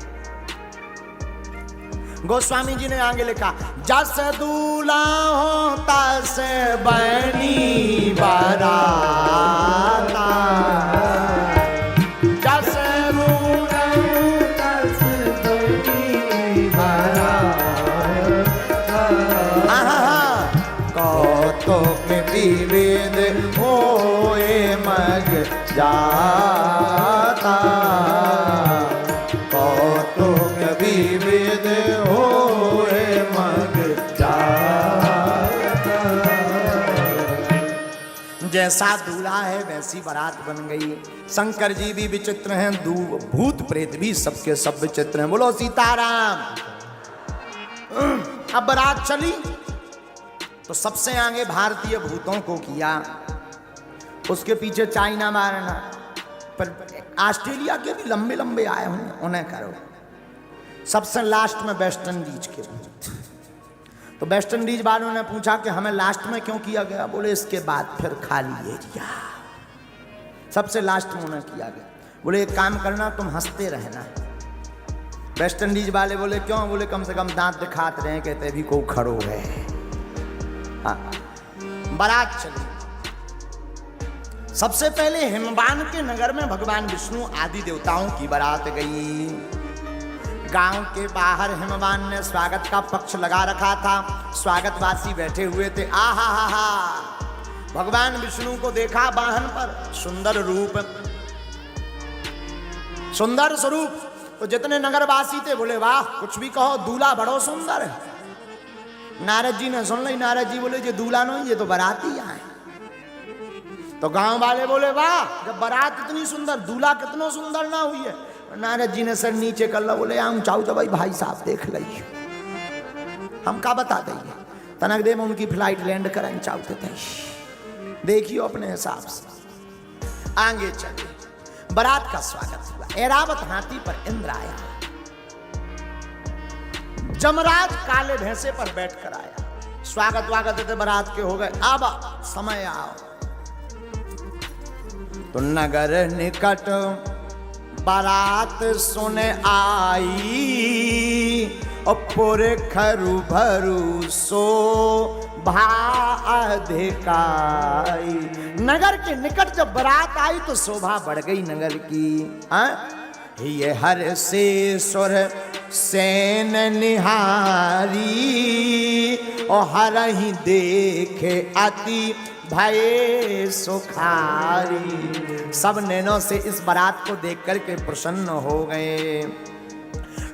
गोस्वामी जी ने आगे लिखा, जस दूल्हा हो तस बनी बाराता, जस दूल्हा हो तस बनी बाराता, कौतुक विविध होए मग जाता, कौतुक विविध होए मग जाता। जैसा दूल्हा है वैसी बारात बन गई। शंकर जी भी विचित्र हैं, भूत प्रेत भी सबके सब विचित्र हैं। बोलो सीताराम। अब बारात चली तो सबसे आगे भारतीय भूतों को किया, उसके पीछे चाइना मारना, पर ऑस्ट्रेलिया के भी लंबे लंबे आए होंगे, उन्हें करो। सबसे लास्ट में वेस्ट इंडीज के भूत। तो वेस्ट इंडीज वालों ने पूछा कि हमें लास्ट में क्यों किया गया? बोले इसके बाद फिर खाली एरिया, सबसे लास्ट में उन्हें किया गया। बोले एक काम करना, तुम हंसते रहना। वेस्ट इंडीज वाले बोले क्यों? बोले कम से कम दांत दिखाते रहे, कहते भी को खड़ो है। हाँ, बारात चली। सबसे पहले हिमवान के नगर में भगवान विष्णु आदि देवताओं की बारात गई। गांव के बाहर हिमवान ने स्वागत का पक्ष लगा रखा था, स्वागतवासी बैठे हुए थे। आहा हा हा, भगवान विष्णु को देखा वाहन पर, सुंदर रूप, सुंदर स्वरूप। तो जितने नगरवासी थे बोले वाह, कुछ भी कहो, दूल्हा बड़ो सुंदर है। नारद जी ने सुन ली। नारद जी बोले ये दूल्हा नहीं, ये तो बाराती आए। तो गांव वाले बोले वाह, जब बारात इतनी सुंदर, दूल्हा कितना सुंदर ना हुई है। नारद जी ने सर नीचे कर ला, बोले हम चाहू तो भाई साहब देख लीजिए, हम का बता देंगे। तनक दे में उनकी फ्लाइट लैंड करें चाहते थे, देखियो अपने हिसाब से। आगे चले, बारात का स्वागत हुआ। ऐरावत हाथी पर इंद्र आया, जमराज काले भैंसे पर बैठकर आया। स्वागत वागत थे बारात के हो गए। अब समय आओ। तो नगर निकट बारात सुने आई, और पुर खरु भरु सो भा अधिकाई। नगर के निकट जब बारात आई तो शोभा बढ़ गई नगर की। ये हर से सुर सेन निहारी, और हर ही देखे अति भय सुखारी। सब नैनों से इस बारात को देख करके प्रसन्न हो गए।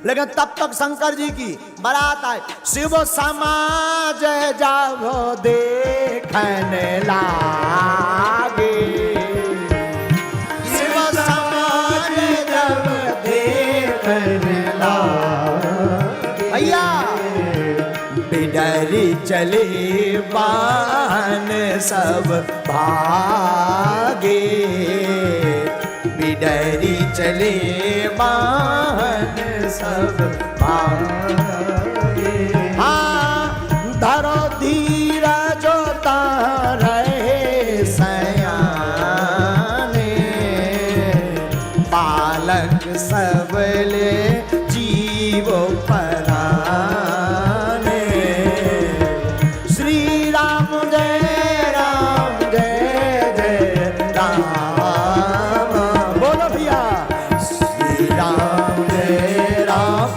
लेकिन तब तक शंकर जी की बारात आई। शिव समाज जब देखने लागे, शिव समाज जब देखने लागे, भैया बिडरी चले बान सब भागे, बिडरी चले बान सब भाए। हाँ धरो धीरज रहे सयाने, बालक सबले जीव पराने। श्री राम जय राम, बोलो भैया श्री राम जय राम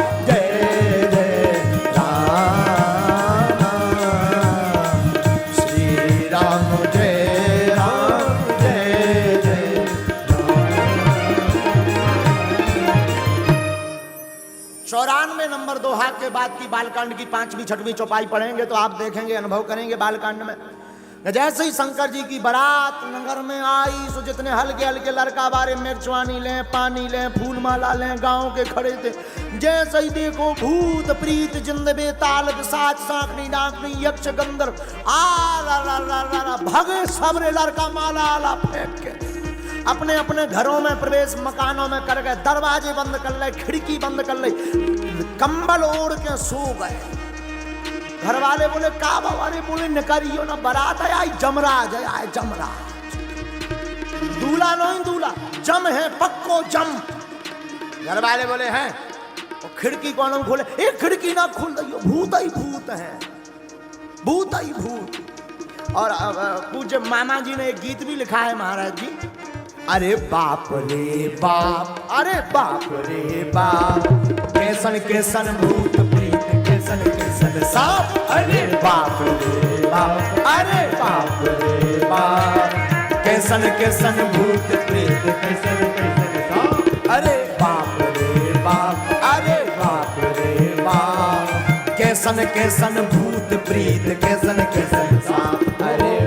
श्री राम जय राम 94 नंबर दोहा के बाद की बालकांड की 5वीं 6वीं चौपाई पढ़ेंगे तो आप देखेंगे, अनुभव करेंगे बालकांड में। जैसे ही शंकर जी की बारात नगर में आई, सो जितने हल्के हल्के लड़का बारे मिर्चवानी लें, पानी लें, फूल माला लें, गांव के खड़े थे। जैसे ही देखो भूत प्रीत जिंद बेताल पिशाच सांकनी डाकनी यक्ष गंधर्व भगे सबरे लड़का माला आला फेंक के अपने अपने घरों में प्रवेश मकानों में कर गए। दरवाजे बंद कर ले, खिड़की बंद कर ले, कंबल ओढ़ के सो गए। घर वाले बोले का बाबा ने बोले निकरियो ना, बारात है आई जमराज है, आए जमराज। दूल्हा नहीं दूल्हा, जम है पक्को जम। घर वाले बोले हैं, तो खिड़की कौन खोले? एक खिड़की ना खुल रही हो, भूत ही भूत है, भूत ही भूत। और पूज्य मामा जी ने एक गीत भी लिखा है महाराज जी, अरे बाप रे बाप, अरे बाप रे बाप, कैसन कैसन भूत प्रीत, कैसन कैसन सांप। अरे बाप रे बाप, अरे बाप रे बाप, कैसन कैसन भूत प्रीत, कैसन कैसन सांप। अरे बाप रे बाप, अरे बाप रे बाप, कैसन कैसन भूत प्रीत, कैसन कैसन सांप। अरे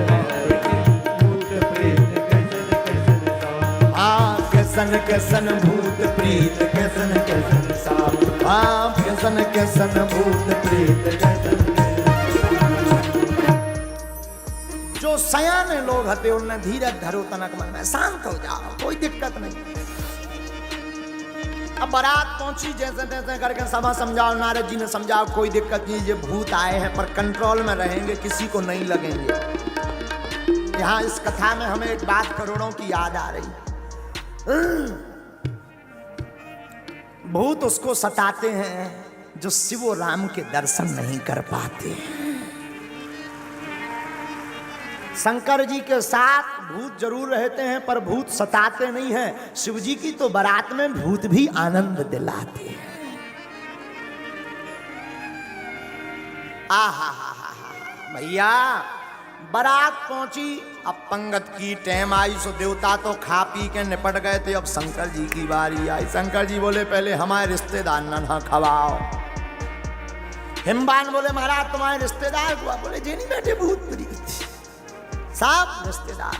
कैसन कैसन भूत प्रीत, कैसन कैसन सांप। हाँ कैसन कैसन भूत प्रीत, कैसन। जो सयाने लोग हते उनने धीरज धरो तनक मन में, शांत हो जाओ, कोई दिक्कत नहीं। अब बारात पहुंची, जैसे तैसे करके सभा समझाओ, नारद जी ने समझाओ कोई दिक्कत नहीं, ये भूत आए हैं पर कंट्रोल में रहेंगे, किसी को नहीं लगेंगे। यहाँ इस कथा में हमें एक बात करोड़ों की याद आ रही। भूत उसको सताते हैं जो शिव और राम के दर्शन नहीं कर पाते। शंकर जी के साथ भूत जरूर रहते हैं पर भूत सताते नहीं हैं। शिव जी की तो बारात में भूत भी आनंद दिलाते हैं। आहा हा हा भैया, बारात पहुंची, अब पंगत की टाइम आई, सो देवता तो खा पी के निपट गए थे। अब शंकर जी की बारी आई। शंकर जी बोले पहले हमारे रिश्तेदार ना खवाओ। हिमबान बोले महाराज तुम्हारे रिश्तेदार हुआ? बोले जी नहीं बैठे भूत प्रीत साहब रिश्तेदार।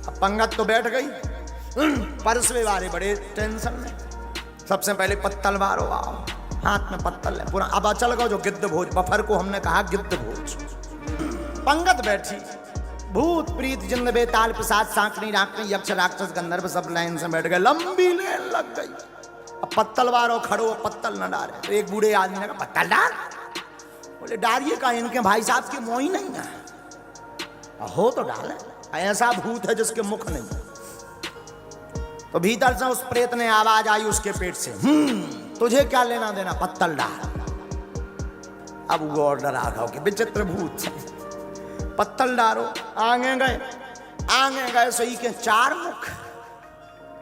अब पंगत तो बैठ गई, परसवे वाले बड़े टेंशन में। सबसे पहले पत्तल मारो, आओ हाथ में पत्तल है पूरा। अब चल गो जो गिद्ध भोज, बफर को हमने कहा गिद्ध भोज। पंगत बैठी, भूत प्रीत जिंद बेताल पिशाच सांकनी डाकनी यक्ष राक्षस गंधर्व सब लाइन से बैठ गए। लंबी लेन लग गई। अब पत्तल वारो खड़ो, पत्तल न डाले। तो एक बूढ़े आदमी ने कहा पत्तल डाल। बोले डालिए का, इनके भाई साहब की मोही नहीं है। हो तो डाले, ऐसा भूत है जिसके मुख नहीं। तो भीतर से उस प्रेत ने आवाज आई उसके पेट से, तुझे क्या लेना देना, पत्तल डाल। अब वो ऑर्डर आ गया कि विचित्र भूत पत्तल डालो। आगे गए सही के 4 मुख,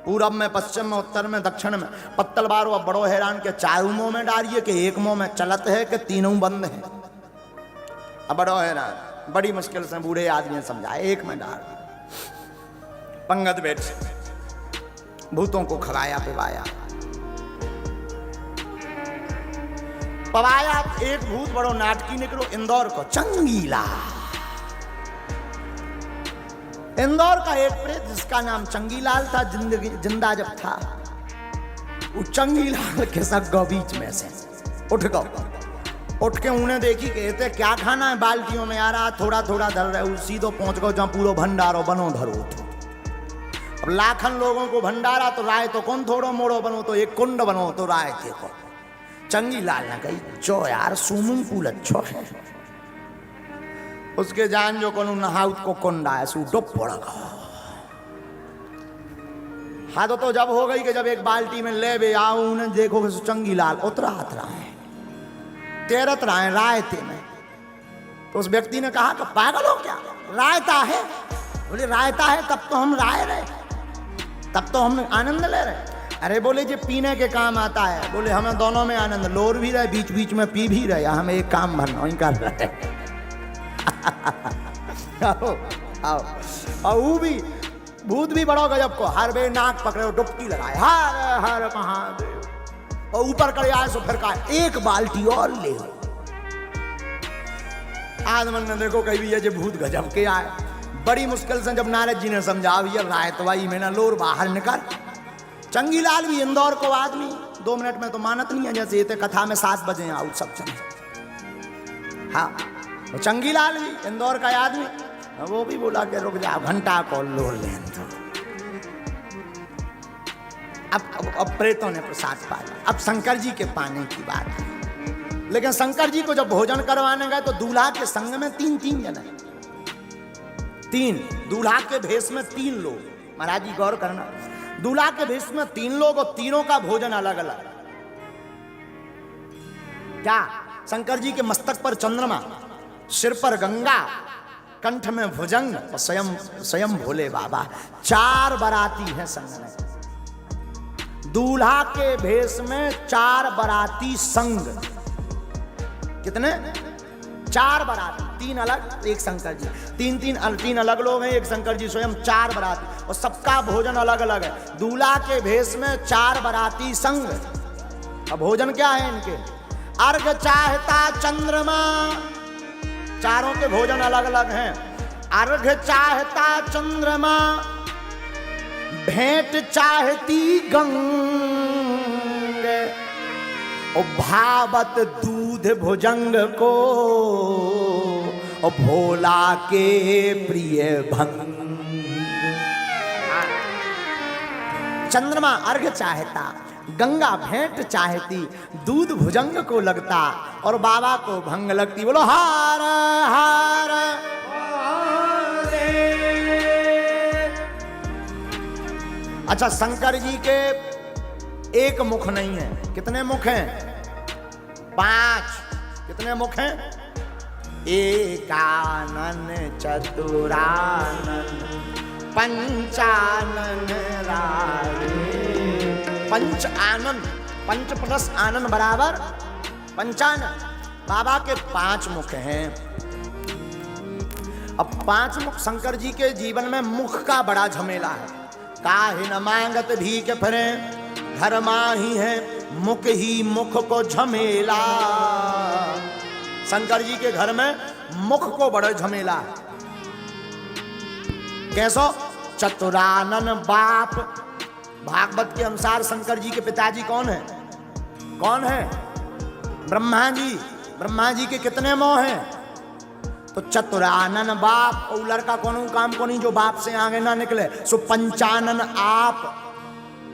पूरब में, पश्चिम में, उत्तर में, दक्षिण में। पत्तल बारो। अब बड़ो हैरान के 4 मुंह में डालिए कि एक मुंह में चलत है कि तीनों बंद है। अब बड़ो हैरान, बड़ी मुश्किल से बूढ़े आदमी ने समझाया एक में डाल। पंगत बैठ, भूतों को खवाया पिवाया। पवाया। एक भूत बड़ो नाटकी निकलो, इंदौर को चंगीला। इंदौर का एक प्रेत जिसका नाम चंगीलाल था, जिंदा जब था, वो चंगीलाल के सग्गो बीच में से उठ गो। उठ के उन्हें देखी कहते क्या खाना है, बाल्टियों में आ रहा, थोड़ा थोड़ा धर रहे। सीधो पहुंच गो जहां पूरा भंडारो बनो धरो। अब अब लाखन लोगों को भंडारा, तो राय तो कौन थोड़ो मोड़ो बनो, तो एक कुंड बनो तो राय थे को। चंगी लाल ने कही चो यार स्विमिंग पूल अच्छो है, उसके जान जो कोनु नहाउत को कुंड आया सू डुब पड़ेगा। हाँ तो जब हो गई कि जब एक बाल्टी में ले बे आऊ न देखो कि चंगी लाल उतरात रहा है, तेरत रहा है रायते में। तो उस व्यक्ति ने कहा कि पागल हो क्या, रायता है? बोले रायता है तब तो हम राय रहे, तब तो हम आनंद ले रहे। अरे बोले जो पीने के काम आता है, बोले हमें दोनों में आनंद, लोर भी रहे बीच बीच में पी भी रहे, हमें एक काम भरना ही कर रहे। आओ आओ और वो भी भूत भी बड़ो गजब को, हर बे नाक पकड़े डुबकी लगाए हर हर महादेव, और ऊपर करे आए सो फिर कहा एक बाल्टी और ले। आदमन ने देखो कहीं भी ये भूत गजब के आए, बड़ी मुश्किल से जब नारद जी ने समझा ये रायतवाई में ना लोर बाहर निकल। चंगी लाल भी इंदौर को आदमी 2 मिनट में तो मानत नहीं है, जैसे ये कथा में 7 बजे आउट सब चले। हाँ तो चंगी लाल भी इंदौर का आदमी, वो भी बोला कि रुक जाओ घंटा को लोर लें। तो अब प्रेतों ने प्रसाद पाया, अब शंकर जी के पाने की बात है। लेकिन शंकर जी को जब भोजन करवाने गए तो दूल्हा के संग में 3 जने, 3 दूल्हा के भेष में 3 लोग। महाराज जी गौर करना, दूल्हा के भेष में 3 लोग और तीनों का भोजन अलग अलग। क्या? शंकर जी के मस्तक पर चंद्रमा, सिर पर गंगा, कंठ में भुजंग और स्वयं भोले बाबा। 4 बाराती हैं संग में, दूल्हा के भेष में 4 बाराती संग। कितने? 4 बाराती, 3 अलग एक शंकर जी, 3 अलग लोग हैं, एक शंकर जी स्वयं, 4 बाराती और सबका भोजन अलग अलग है। दूल्हा के भेष में 4 बाराती संग। अब भोजन क्या है इनके? अर्घ चाहता चंद्रमा, चारों के भोजन अलग अलग हैं। अर्घ चाहता चंद्रमा, भेंट चाहती गंगे, और भावत दूध भुजंग को, और भोला के प्रिय भंग। चंद्रमा अर्घ चाहता, गंगा भेंट चाहती, दूध भुजंग को लगता और बाबा को भंग लगती। बोलो हार हार हारे। अच्छा शंकर जी के एक मुख नहीं है, कितने मुख हैं? 5। कितने मुख हैं? एकानन चतुरानन पंचानन रारे। पंच आनंद, पंच प्लस आनंद बराबर पंचानन। बाबा के 5 मुख हैं। अब 5 मुख शंकर जी के जीवन में मुख का बड़ा झमेला है। काहे न मांगत भी के फिरे, घर माही है मुख ही मुख को झमेला। शंकर जी के घर में मुख को बड़ा झमेला है। कैसो? चतुरानन बाप। भागवत के अनुसार शंकर जी के पिताजी कौन है? कौन है? ब्रह्मा जी। ब्रह्मा जी के कितने मोह हैं? तो चतुरानन बाप। और लड़का कौन काम को नहीं जो बाप से आगे ना निकले, सो पंचानन आप।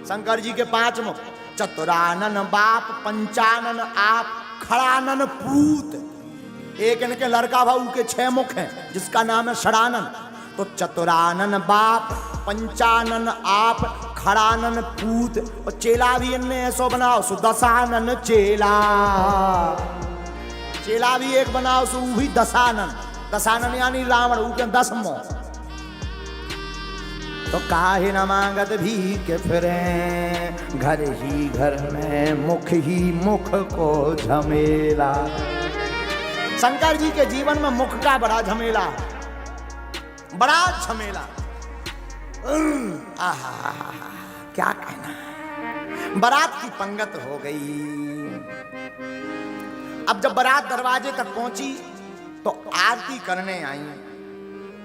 शंकर जी के 5 मुख, चतुरानन बाप, पंचानन आप, खड़ानन पूत। एक इनके लड़का भाऊ के 6 मुख हैं जिसका नाम है षडानन। तो चतुरानन बाप, पंचानन आप, खड़ानन पूत, और चेला भी इनने ऐसो बनाओ सो दशानन चेला। चेला भी एक बनाओ सो भी दशानन। दशानन यानी रावण, ऊ के 10 मोह। तो काहे न मांगत भी के फिरे, घर ही घर में मुख ही मुख को झमेला। शंकर जी के जीवन में मुख का बड़ा झमेला, बड़ा झमेला। आहा क्या कहना। बारात की पंगत हो गई। अब जब बारात दरवाजे तक पहुंची तो आरती करने आई।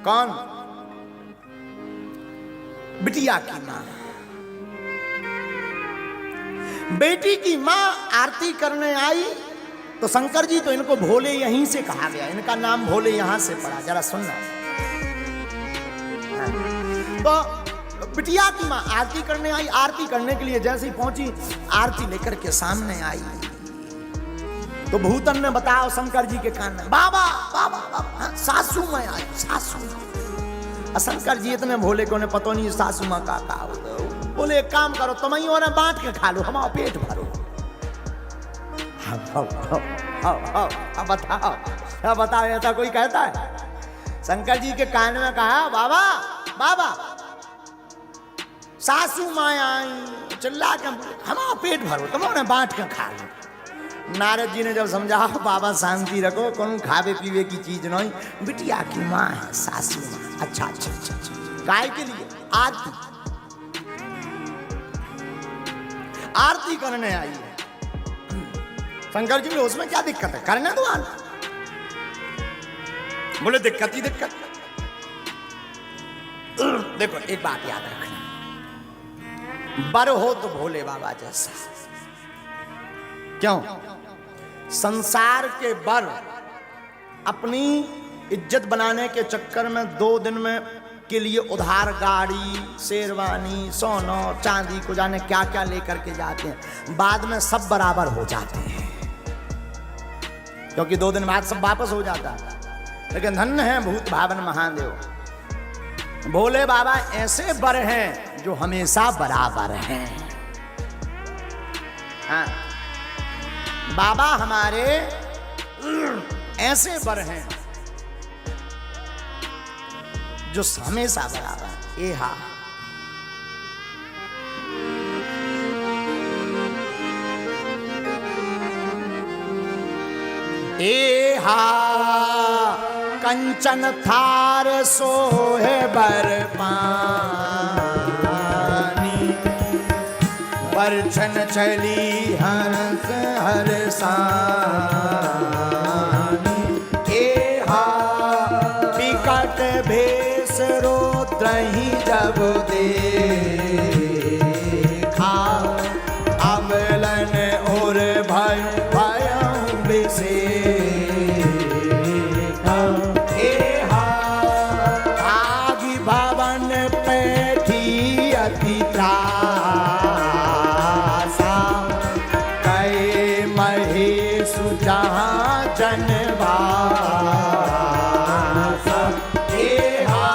कौन? बिटिया की मां। बेटी की मां आरती करने आई। तो शंकर जी तो इनको भोले यहीं से कहा गया, इनका नाम भोले यहां से पड़ा। जरा सुनना। तो बिटिया की माँ आरती करने आई। आरती करने के लिए जैसे ही पहुंची, आरती लेकर के सामने आई तो भूतन ने बताया शंकर जी के कान में, बाबा बाबा बाबा, हाँ, सासू माँ आई, सासू माँ। शंकर जी इतने भोले को उन्हें पता नहीं सासू माँ का बोले एक काम करो, तुम ही और बांट के खा लो, हमारा पेट भरो। अब बताओ ऐसा कोई कहता है? शंकर जी के कान में कहा, बाबा बाबा सासू माँ आई, चिल्ला के हमारा पेट भरो, तुम उन्हें बांट के खा लो। नारद जी ने जब समझा, बाबा शांति रखो, कौन खावे पीवे की चीज नहीं, बिटिया की माँ है सासू माँ। अच्छा अच्छा अच्छा अच्छा, गाय के लिए आरती आरती करने आई है। शंकर जी बोले उसमें क्या दिक्कत है, करने दो आरती। बोले दिक्कत ही दिक्कत। देखो एक बात याद रखना, बर हो तो भोले बाबा जैसा। क्यों? संसार के बर अपनी इज्जत बनाने के चक्कर में 2 दिन में के लिए उधार गाड़ी, शेरवानी, सोना चांदी को जाने क्या क्या लेकर के जाते हैं, बाद में सब बराबर हो जाते हैं, क्योंकि 2 दिन बाद सब वापस हो जाता है। लेकिन धन्य है भूत भावन महादेव, भोले बाबा ऐसे बर हैं जो हमेशा बराबर हैं। हाँ, बाबा हमारे ऐसे बर हैं जो हमेशा बराबर। ए हा ए हा कंचन थार सोहे बर पानी, परछन चली हंस हरसानी। ए हा विकट भेष रोद्रहि जब देखा, अमलन और भय भयं विषेका। ए हा आगि भवन पैठी अति त्रासा, कहे महेश जहाँ जनवासा। ए हा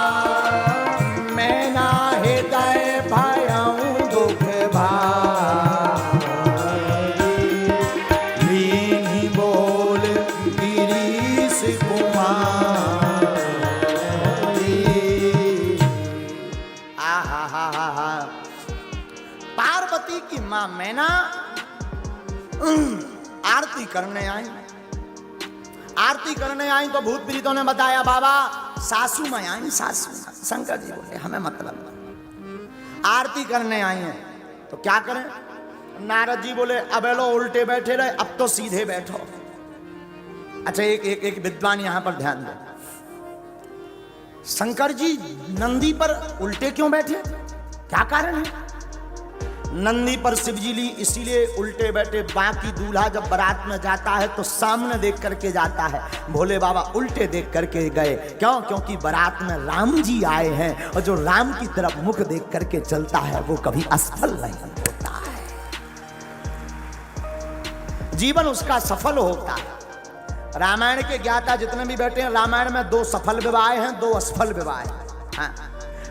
मैना हृदय भयं दुख भारी, लीनी बोल गिरीश कुमारी। आहा, पार्वती की मां मैना आरती करने आई। आरती करने आई तो भूत प्रीतों ने बताया, बाबा सासू मां आई, सासू मां। शंकर जी बोले हमें मतलब नहीं, आरती करने आई हैं तो क्या करें? नारद जी बोले अब लो उल्टे बैठे रहे, अब तो सीधे बैठो। अच्छा एक विद्वान यहां पर ध्यान दो, शंकर जी नंदी पर उल्टे क्यों बैठे, क्या कारण है? नंदी पर शिवजी ली इसीलिए उल्टे बैठे। बाकी दूल्हा जब बारात में जाता है तो सामने देख करके जाता है, भोले बाबा उल्टे देख करके गए। क्यों? क्योंकि बारात में राम जी आए हैं और जो राम की तरफ मुख देख करके चलता है वो कभी असफल नहीं होता है, जीवन उसका सफल होता है। रामायण के ज्ञाता जितने भी बैठे हैं, रामायण में 2 सफल विवाह हैं, 2 असफल विवाह हैं। हाँ,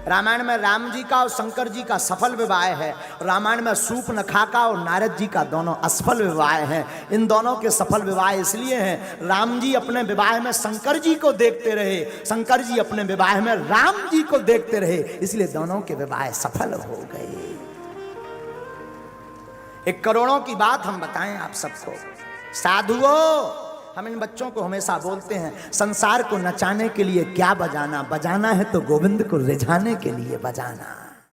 रामायण में राम जी का और शंकर जी का सफल विवाह है, रामायण में सूर्पनखा का और नारद जी का दोनों असफल विवाह हैं। इन दोनों के सफल विवाह इसलिए हैं, राम जी अपने विवाह में शंकर जी को देखते रहे, शंकर जी अपने विवाह में राम जी को देखते रहे, इसलिए दोनों के विवाह सफल हो गए। एक करोड़ों की बात हम बताएं आप सबको, साधुओं हम इन बच्चों को हमेशा बोलते हैं, संसार को नचाने के लिए क्या बजाना, बजाना है तो गोविंद को रिझाने के लिए बजाना।